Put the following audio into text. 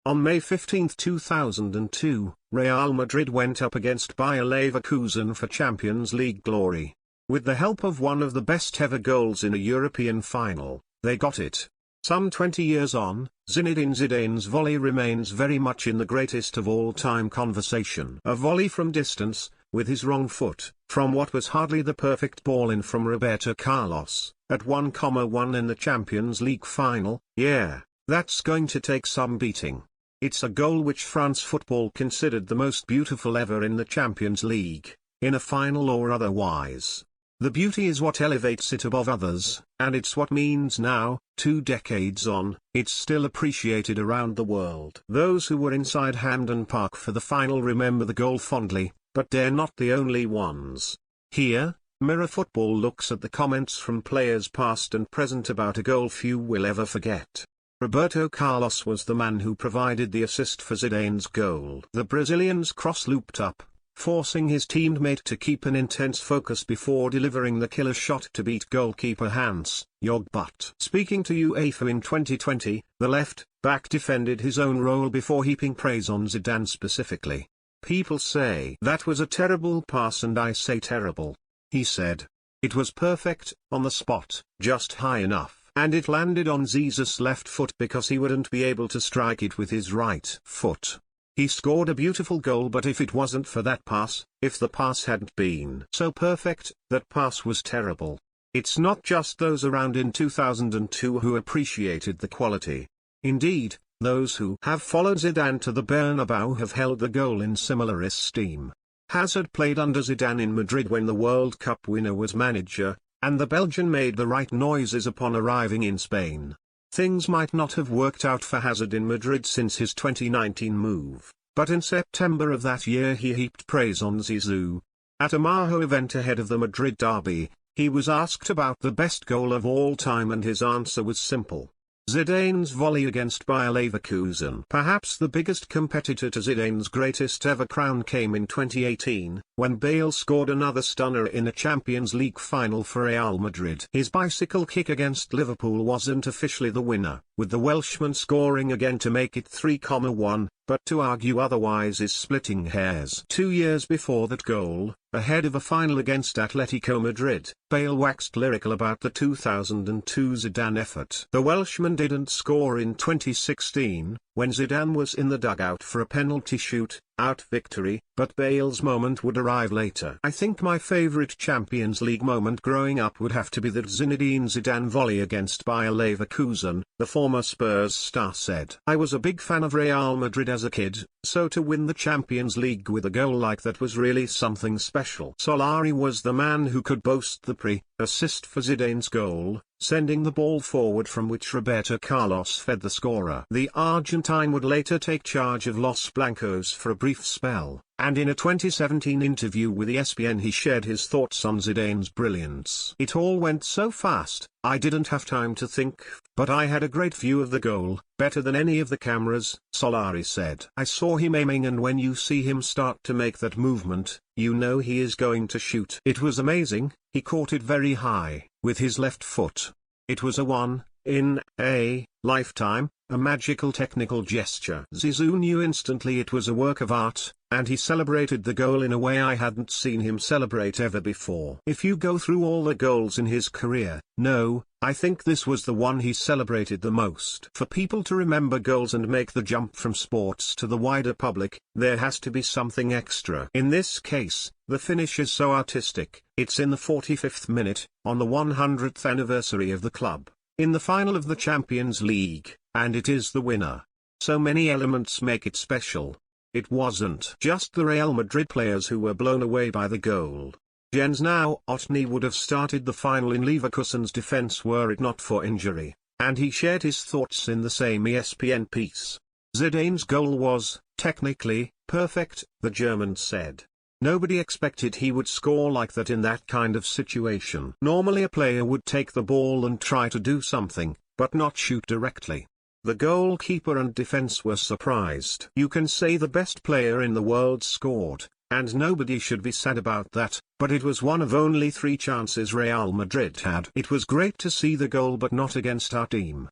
On May 15, 2002, Real Madrid went up against Bayer Leverkusen for Champions League glory. With the help of one of the best ever goals in a European final, they got it. Some 20 years on, Zinedine Zidane's volley remains very much in the greatest of all time conversation. A volley from distance, with his wrong foot, from what was hardly the perfect ball in from Roberto Carlos, at 1,1 in the Champions League final. Yeah, that's going to take some beating. It's a goal which France football considered the most beautiful ever in the Champions League, in a final or otherwise. The beauty is what elevates it above others, and it's what means now, 2 decades on, it's still appreciated around the world. Those who were inside Hampden Park for the final remember the goal fondly, but they're not the only ones. Here, Mirror Football looks at the comments from players past and present about a goal few will ever forget. Roberto Carlos was the man who provided the assist for Zidane's goal. The Brazilian's cross looped up, forcing his teammate to keep an intense focus before delivering the killer shot to beat goalkeeper Hans Jogbutt. Speaking to UEFA in 2020, the left-back defended his own role before heaping praise on Zidane specifically. "People say that was a terrible pass and I say terrible," he said. "It was perfect, on the spot, just high enough. And it landed on Ziz's left foot because he wouldn't be able to strike it with his right foot. He scored a beautiful goal, but if it wasn't for that pass, if the pass hadn't been so perfect, that pass was terrible." It's not just those around in 2002 who appreciated the quality. Indeed, those who have followed Zidane to the Bernabeu have held the goal in similar esteem. Hazard played under Zidane in Madrid when the World Cup winner was manager, and the Belgian made the right noises upon arriving in Spain. Things might not have worked out for Hazard in Madrid since his 2019 move, but in September of that year he heaped praise on Zizou. At a Maho event ahead of the Madrid derby, he was asked about the best goal of all time and his answer was simple: Zidane's volley against Bayer Leverkusen. Perhaps the biggest competitor to Zidane's greatest ever crown came in 2018, when Bale scored another stunner in a Champions League final for Real Madrid. His bicycle kick against Liverpool wasn't officially the winner, with the Welshman scoring again to make it 3,1, but to argue otherwise is splitting hairs. 2 years before that goal, ahead of a final against Atletico Madrid, Bale waxed lyrical about the 2002 Zidane effort. The Welshman didn't score in 2016, when Zidane was in the dugout for a penalty shoot-out victory, but Bale's moment would arrive later. "I think my favorite Champions League moment growing up would have to be that Zinedine Zidane volley against Bayer Leverkusen," the former Spurs star said. "I was a big fan of Real Madrid as a kid, so to win the Champions League with a goal like that was really something special." Solari was the man who could boast the assist for Zidane's goal, sending the ball forward from which Roberto Carlos fed the scorer. The Argentine would later take charge of Los Blancos for a brief spell, and in a 2017 interview with ESPN he shared his thoughts on Zidane's brilliance. "It all went so fast, I didn't have time to think, but I had a great view of the goal, better than any of the cameras," Solari said. "I saw him aiming, and when you see him start to make that movement, you know he is going to shoot. It was amazing. He caught it very high, with his left foot. It was a one-in-a-lifetime, a magical technical gesture. Zizou knew instantly it was a work of art, and he celebrated the goal in a way I hadn't seen him celebrate ever before. If you go through all the goals in his career, no, I think this was the one he celebrated the most." For people to remember goals and make the jump from sports to the wider public, there has to be something extra. In this case, the finish is so artistic. It's in the 45th minute, on the 100th anniversary of the club, in the final of the Champions League, and it is the winner. So many elements make it special. It wasn't just the Real Madrid players who were blown away by the goal. Jens now Otni would have started the final in Leverkusen's defense were it not for injury, and he shared his thoughts in the same ESPN piece. "Zidane's goal was, technically, perfect," the German said. "Nobody expected he would score like that in that kind of situation. Normally a player would take the ball and try to do something, but not shoot directly. The goalkeeper and defense were surprised. You can say the best player in the world scored, and nobody should be sad about that, but it was one of only 3 chances Real Madrid had. It was great to see the goal, but not against our team.